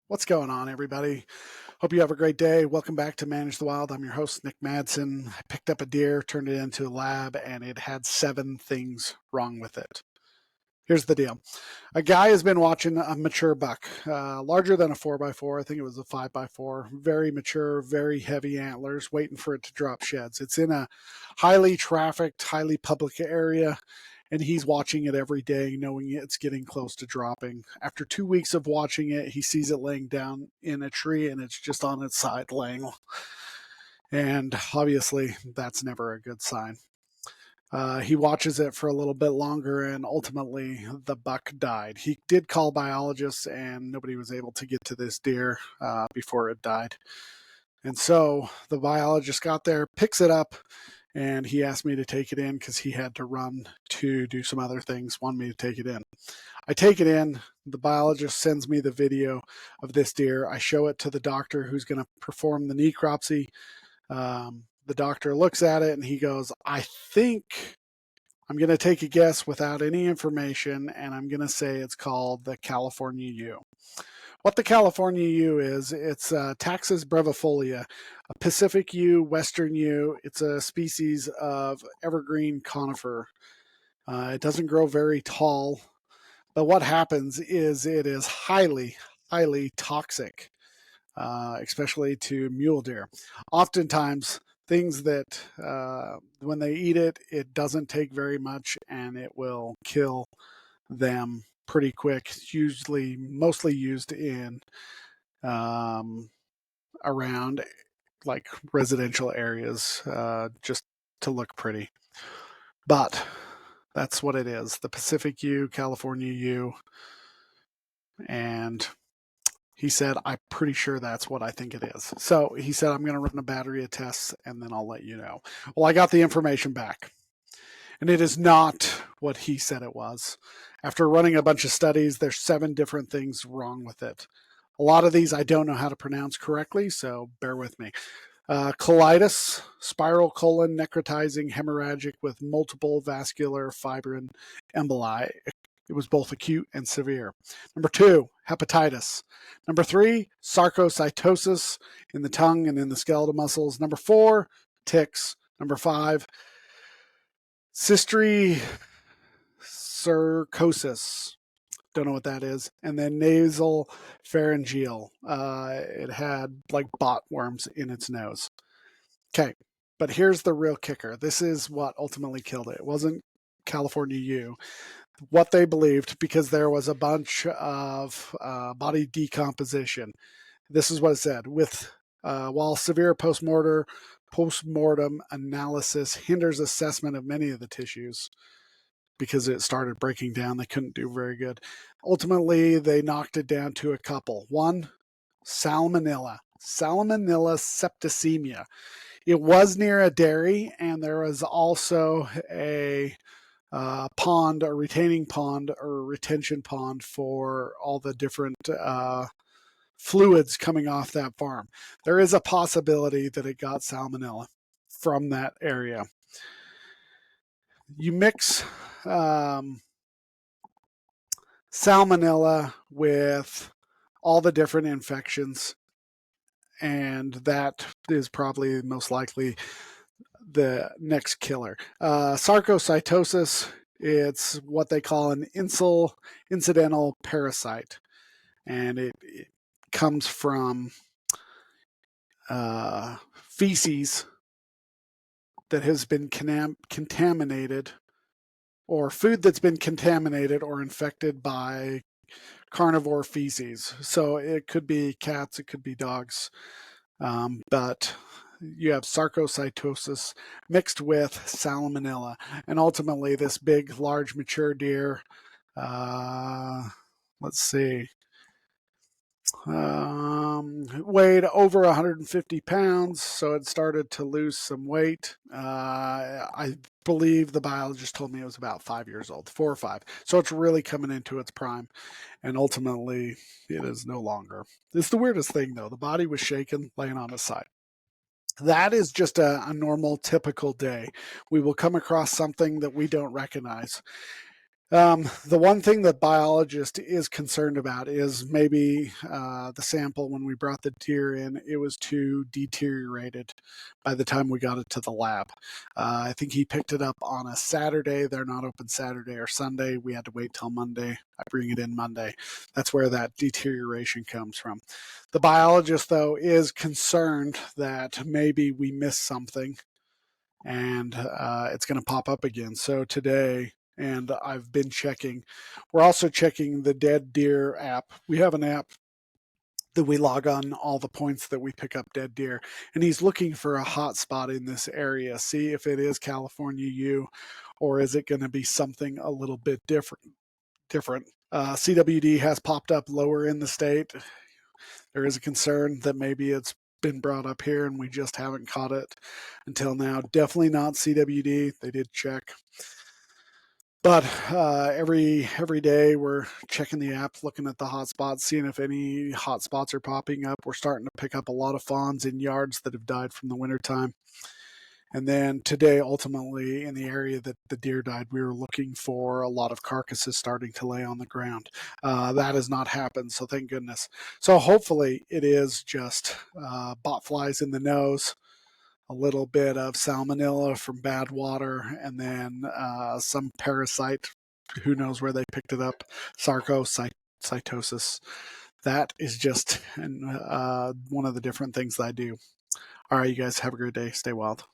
What's going on, everybody? Hope you have a great day. Welcome back to Manage the Wild. I'm your host, Nick Madsen. I picked up a deer, turned it into a lab, and it had 7 things wrong with it. Here's the deal. A guy has been watching a mature buck, larger than a 4x4. I think it was a 5x4. Very mature, very heavy antlers, waiting for it to drop sheds. It's in a highly trafficked, highly public area, and he's watching it every day, knowing it's getting close to dropping. After 2 weeks of watching it, he sees it laying down in a tree, and it's just on its side laying. And obviously, that's never a good sign. He watches it for a little bit longer, and ultimately the buck died. He did call biologists, and nobody was able to get to this deer before it died. And so the biologist got there, picks it up, and he asked me to take it in because he had to run to do some other things, wanted me to take it in. I take it in. The biologist sends me the video of this deer. I show it to the doctor who's going to perform the necropsy. The doctor looks at it and he goes, I think I'm going to take a guess without any information, and I'm going to say it's called the California Ewe. What the California Ewe is, it's Taxus brevifolia, a Pacific yew, western yew. It's a species of evergreen conifer. It doesn't grow very tall, but what happens is it is highly, highly toxic, especially to mule deer. Oftentimes, things that when they eat it, it doesn't take very much and it will kill them pretty quick. It's usually mostly used in around like residential areas, just to look pretty. But that's what it is. The Pacific yew, California yew. And he said, I'm pretty sure that's what I think it is. So he said, I'm going to run a battery of tests and then I'll let you know. Well, I got the information back, and it is not what he said it was. After running a bunch of studies, there's 7 different things wrong with it. A lot of these I don't know how to pronounce correctly, so bear with me. Colitis, spiral colon necrotizing hemorrhagic with multiple vascular fibrin emboli. It was both acute and severe. Number 2, hepatitis. Number 3, sarcocytosis in the tongue and in the skeletal muscles. Number 4, ticks. Number 5, sarcocytosis. Don't know what that is. And then nasal pharyngeal. It had like bot worms in its nose. Okay, but here's the real kicker. This is what ultimately killed it. It wasn't California Ewe. What they believed, because there was a bunch of body decomposition. This is what it said. While severe postmortem analysis hinders assessment of many of the tissues because it started breaking down, they couldn't do very good. Ultimately, they knocked it down to a couple. 1, Salmonella septicemia. It was near a dairy, and there was also a pond, a retaining pond or retention pond for all the different fluids coming off that farm. There is a possibility that it got salmonella from that area. You mix salmonella with all the different infections, and that is probably most likely the next killer. Sarcocytosis, it's what they call an incidental parasite, and it comes from feces that has been contaminated, or food that's been contaminated or infected by carnivore feces. So it could be cats, it could be dogs, but you have sarcocytosis mixed with salmonella. And ultimately, this big, large, mature deer, let's see, weighed over 150 pounds, so it started to lose some weight. I believe the biologist told me it was about 5 years old, 4 or 5. So it's really coming into its prime, and ultimately it is no longer. It's the weirdest thing, though. The body was shaken, laying on its side. That is just a normal, typical day. We will come across something that we don't recognize. The one thing that biologist is concerned about is maybe the sample when we brought the deer in, it was too deteriorated by the time we got it to the lab. I think he picked it up on a Saturday. They're not open Saturday or Sunday. We had to wait till Monday. I bring it in Monday. That's where that deterioration comes from. The biologist, though, is concerned that maybe we missed something and it's going to pop up again. So today, and I've been checking, we're also checking the Dead Deer app. We have an app that we log on all the points that we pick up dead deer, and he's looking for a hot spot in this area, see if it is California Ewe or is it going to be something a little bit different. CWD has popped up lower in the state. There is a concern that maybe it's been brought up here and we just haven't caught it until now. Definitely not CWD. They did check. But every day we're checking the app, looking at the hotspots, seeing if any hotspots are popping up. We're starting to pick up a lot of fawns in yards that have died from the wintertime. And then today, ultimately, in the area that the deer died, we were looking for a lot of carcasses starting to lay on the ground. That has not happened, so thank goodness. So hopefully it is just bot flies in the nose, a little bit of salmonella from bad water, and then some parasite. Who knows where they picked it up? Sarcocytosis. That is just one of the different things that I do. All right, you guys have a great day. Stay wild.